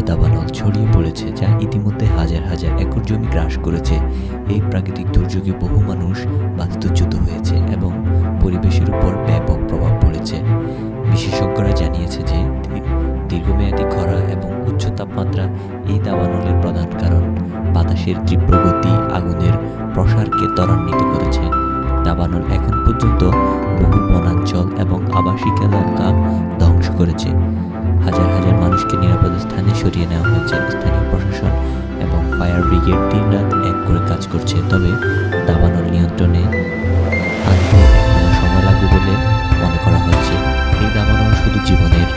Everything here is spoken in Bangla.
দাবানল ছড়িয়ে পড়েছে, যা ইতিমধ্যে হাজার হাজার একর জমি গ্রাস করেছে। এই প্রাকৃতিক দুর্যোগে বহু মানুষ বাস্তুচ্যুত হয়েছে এবং পরিবেশের উপর ব্যাপক প্রভাব পড়েছে। বিশেষজ্ঞরা জানিয়েছে যে দীর্ঘমেয়াদী খরা এবং উচ্চ তাপমাত্রা এই দাবানলের প্রধান কারণ। বাতাসের তীব্র গতি আগুনের প্রসারকে ত্বরান্বিত করেছে। দাবানল এখন পর্যন্ত বহু বনাঞ্চল এবং আবাসিক এলাকা ধ্বংস করেছে। হাজার হাজার মানুষকে নিরাপদ স্থানে সরিয়ে নেওয়া হয়েছে। স্থানীয় প্রশাসন এবং ফায়ার ব্রিগেড দিনরাত এক করে কাজ করছে, তবে দাবানল নিয়ন্ত্রণে আনতে এখনো সময় লাগবে বলে মনে করা হচ্ছে। এই দাবানল শুধু জীবনের